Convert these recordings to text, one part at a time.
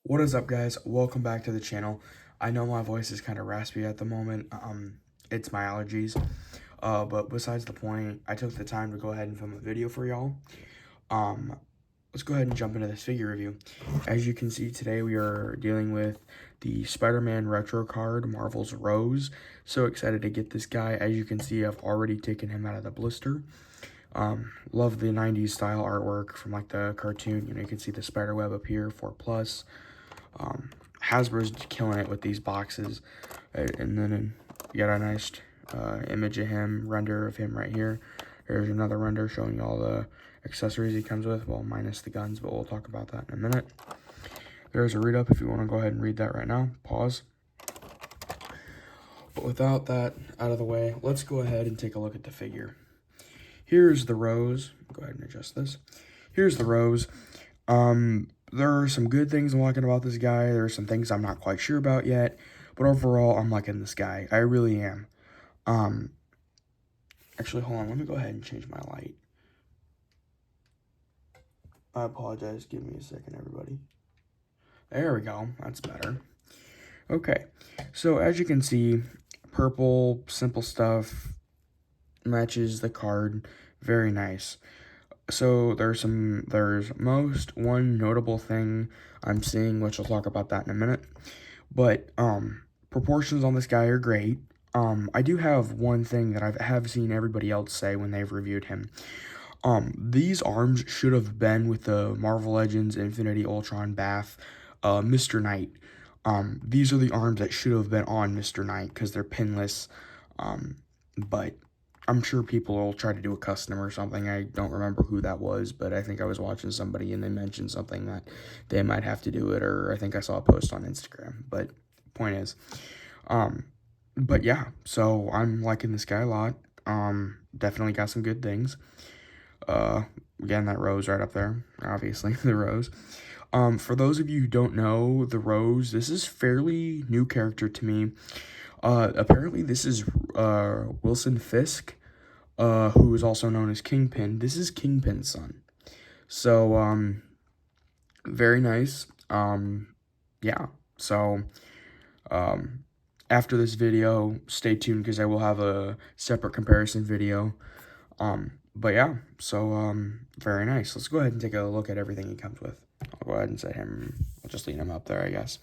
What is up, guys? Welcome back to the channel. I know my voice is kind of raspy at the moment. It's my allergies. But besides the point, I took the time to go ahead and film a video for y'all. Um, let's go ahead and jump into this figure review. As you can see, today we are dealing with the Spider-Man retro card, Marvel's Rose. So excited to get this guy. As you can see, I've already taken him out of the blister. Love the 90s style artwork from like the cartoon. You can see the spider web up here, 4+. Hasbro's killing it with these boxes, and then you got a nice image of him, render of him right here. There's another render showing you all the accessories he comes with, well, minus the guns, but we'll talk about that in a minute. There's a read up if you want to go ahead and read that right now. Pause. But without that out of the way, let's go ahead and take a look at the figure. Here's the Rose. Go ahead and adjust this. Here's the Rose. There are some good things I'm liking about this guy. There are some things I'm not quite sure about yet. But overall, I'm liking this guy. I really am. Actually, hold on. Let me go ahead and change my light. I apologize. Give me a second, everybody. There we go. That's better. Okay. So, as you can see, purple, simple stuff, matches the card. Very nice. So there's one notable thing I'm seeing, which I'll talk about that in a minute. But proportions on this guy are great. I do have one thing that I have seen everybody else say when they've reviewed him. These arms should have been with the Marvel Legends Infinity Ultron Bath, Mr. Knight. These are the arms that should have been on Mr. Knight because they're pinless. But I'm sure people will try to do a custom or something. I don't remember who that was, but I think I was watching somebody and they mentioned something that they might have to do it, or I think I saw a post on Instagram. But point is, but yeah, so I'm liking this guy a lot. Definitely got some good things. Again, that Rose right up there, obviously, the Rose. For those of you who don't know, the Rose, this is fairly new character to me. Apparently this is Wilson Fisk, who is also known as Kingpin. This is Kingpin's son. So, very nice. Yeah. So, after this video, stay tuned because I will have a separate comparison video. But yeah, so, very nice. Let's go ahead and take a look at everything he comes with. I'll go ahead and set him, I'll just lean him up there, I guess.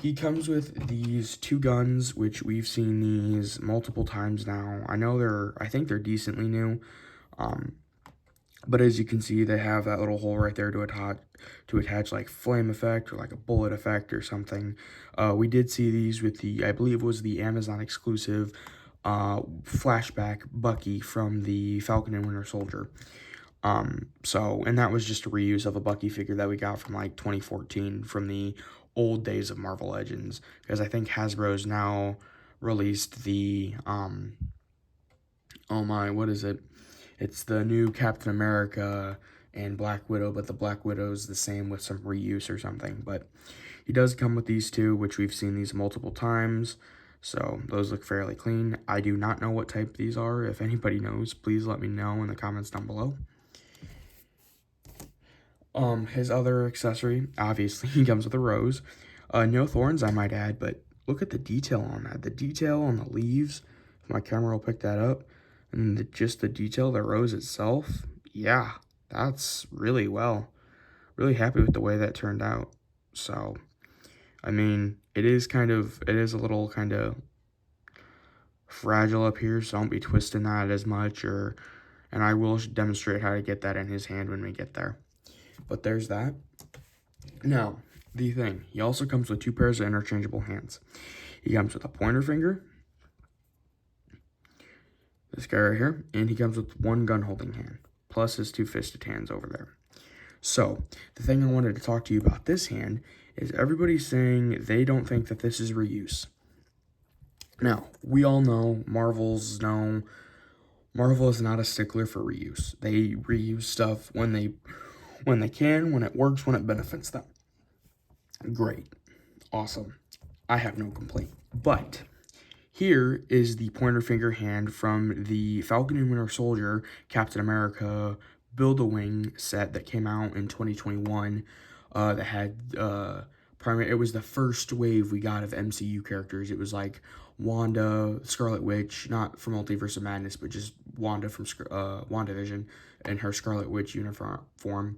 He comes with these two guns, which we've seen these multiple times now. I think they're decently new. But as you can see, they have that little hole right there to attach like flame effect or like a bullet effect or something. We did see these with I believe it was the Amazon exclusive flashback Bucky from the Falcon and Winter Soldier. And that was just a reuse of a Bucky figure that we got from like 2014 from the old days of Marvel Legends, because I think Hasbro's now released the, oh my, what is it? It's the new Captain America and Black Widow, but the Black Widow's the same with some reuse or something. But he does come with these two, which we've seen these multiple times. So those look fairly clean. I do not know what type these are. If anybody knows, please let me know in the comments down below. His other accessory, obviously, he comes with a rose. No thorns, I might add, but look at the detail on that. The detail on the leaves, if my camera will pick that up, and just the detail of the rose itself, yeah, that's really well. Really happy with the way that turned out. So, I mean, it is a little kind of fragile up here, so don't be twisting that as much, and I will demonstrate how to get that in his hand when we get there. But there's that. Now, the thing, he also comes with two pairs of interchangeable hands. He comes with a pointer finger, this guy right here, and he comes with one gun holding hand, plus his two fisted hands over there. So, the thing I wanted to talk to you about this hand is everybody's saying they don't think that this is reuse. Now, we all know, Marvel is not a stickler for reuse. They reuse stuff when they can, when it works, when it benefits them. Great. Awesome. I have no complaint. But here is the pointer finger hand from the Falcon and Winter Soldier Captain America Build-A-Wing set that came out in 2021. that had primary. It was the first wave we got of MCU characters. It was like Wanda, Scarlet Witch, not from Multiverse of Madness, but just Wanda from WandaVision in her Scarlet Witch uniform.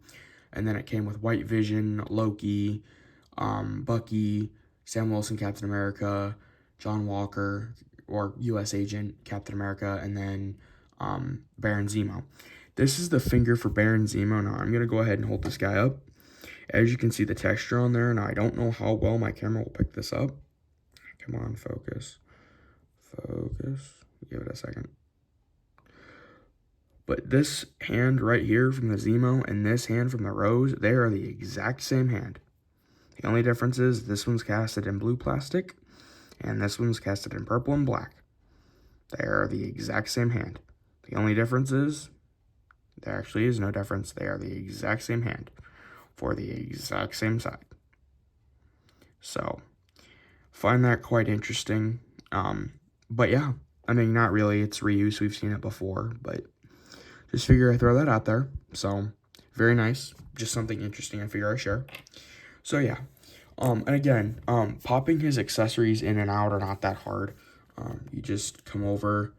And then it came with White Vision, Loki, Bucky, Sam Wilson, Captain America, John Walker, or U.S. Agent, Captain America, and then Baron Zemo. This is the finger for Baron Zemo. Now, I'm going to go ahead and hold this guy up. As you can see the texture on there. Now, I don't know how well my camera will pick this up. Come on, focus. Focus. Give it a second. But this hand right here from the Zemo and this hand from the Rose, they are the exact same hand. The only difference is this one's casted in blue plastic, and this one's casted in purple and black. They are the exact same hand. The only difference is, there actually is no difference. They are the exact same hand for the exact same side. So, find that quite interesting. But yeah, I mean, not really. It's reuse. We've seen it before, but just figure I throw that out there. So, very nice. Just something interesting I figure I share. So, yeah. And again, popping his accessories in and out are not that hard. You just come over,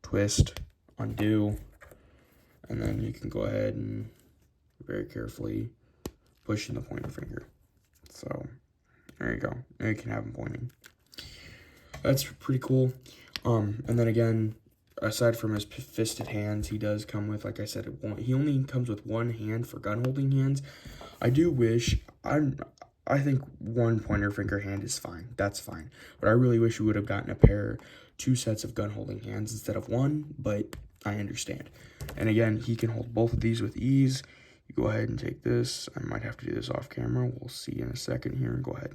twist, undo, and then you can go ahead and very carefully push in the pointer finger. So, there you go. Now you can have him pointing. That's pretty cool. And then again, aside from his fisted hands, he does come with, like I said, he only comes with one hand for gun holding hands. I do wish, I think one pointer finger hand is fine. That's fine. But I really wish we would have gotten two sets of gun holding hands instead of one, but I understand. And again, he can hold both of these with ease. You go ahead and take this. I might have to do this off camera. We'll see in a second here. Go ahead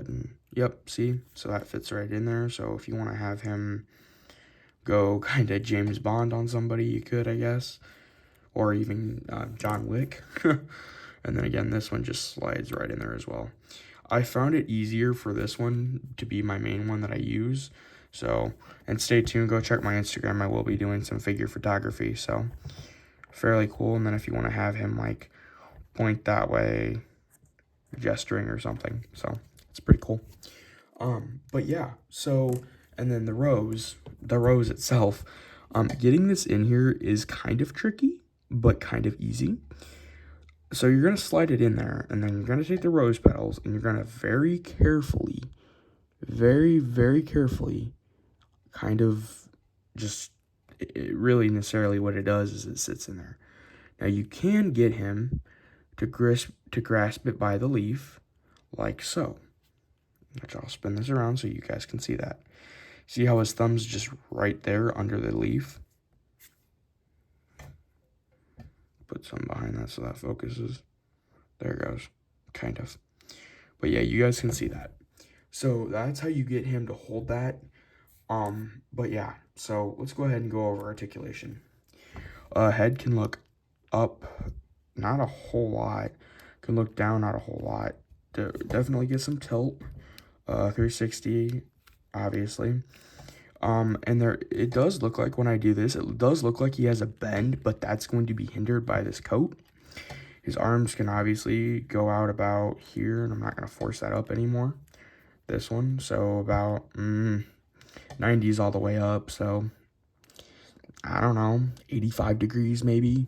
and yep, see? So that fits right in there. So if you want to have him go kind of James Bond on somebody, you could, I guess. Or even John Wick. And then again, this one just slides right in there as well. I found it easier for this one to be my main one that I use. So, and stay tuned. Go check my Instagram. I will be doing some figure photography. So, fairly cool. And then if you want to have him, like, point that way, gesturing or something. So, it's pretty cool. But yeah. So, and then the rose itself. Getting this in here is kind of tricky, but kind of easy. So you're going to slide it in there, and then you're going to take the rose petals, and you're going to very carefully, very, very carefully, kind of just, really necessarily what it does is it sits in there. Now you can get him to grasp it by the leaf, like so. Which I'll spin this around so you guys can see that. See how his thumb's just right there under the leaf? Put some behind that so that focuses. There it goes. Kind of. But yeah, you guys can see that. So that's how you get him to hold that. But yeah, so let's go ahead and go over articulation. Head can look up, not a whole lot. Can look down, not a whole lot. Definitely get some tilt. 360, obviously. And it does look like when I do this, it does look like he has a bend, but that's going to be hindered by this coat. His arms can obviously go out about here, and I'm not going to force that up anymore. This one, so about 90s all the way up, so I don't know, 85 degrees maybe,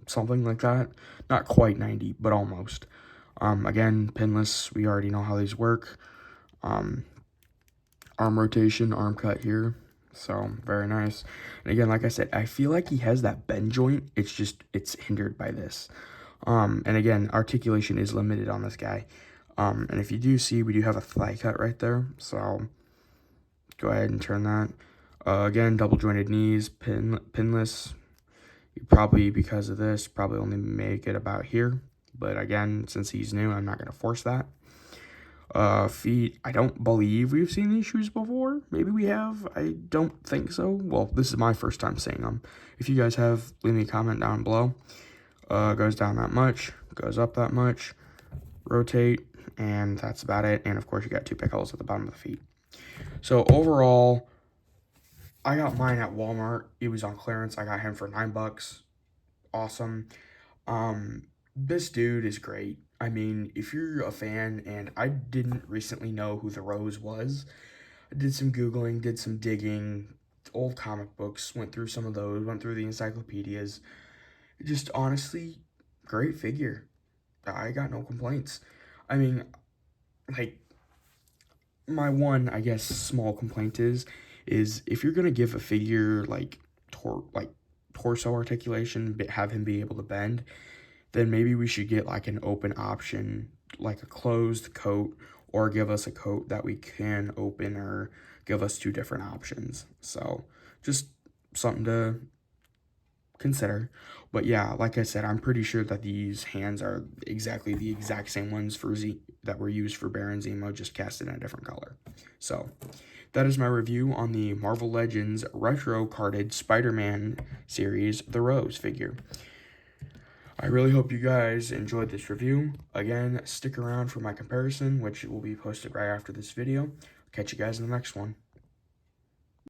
something like that. Not quite 90, but almost. Again, pinless, we already know how these work. Arm rotation, arm cut here. So, very nice. And again, like I said, I feel like he has that bend joint. It's hindered by this. And again, articulation is limited on this guy. And if you do see, we do have a thigh cut right there. So, go ahead and turn that. Again, double jointed knees, pinless. You probably, because of this, probably only make it about here. But again, since he's new, I'm not going to force that. Feet, I don't believe we've seen these shoes before. Maybe we have. I don't think so. Well, this is my first time seeing them. If you guys have, leave me a comment down below. Goes down that much, goes up that much, rotate, and that's about it. And of course, you got two pick holes at the bottom of the feet. So overall, I got mine at Walmart. It was on clearance. I got him for $9. Awesome. this dude is great. I mean, if you're a fan, and I didn't recently know who the Rose was, I did some Googling, did some digging, old comic books, went through some of those, went through the encyclopedias. Just honestly, great figure. I got no complaints. I mean, like, my one, I guess, small complaint is if you're gonna give a figure like torso articulation, have him be able to bend, then maybe we should get like an open option, like a closed coat, or give us a coat that we can open, or give us two different options. So just something to consider. But yeah, like I said, I'm pretty sure that these hands are exactly the exact same ones for that were used for Baron Zemo, just cast in a different color. So that is my review on the Marvel Legends retro carded Spider-Man series, the Rose figure. I really hope you guys enjoyed this review. Again, stick around for my comparison, which will be posted right after this video. Catch you guys in the next one.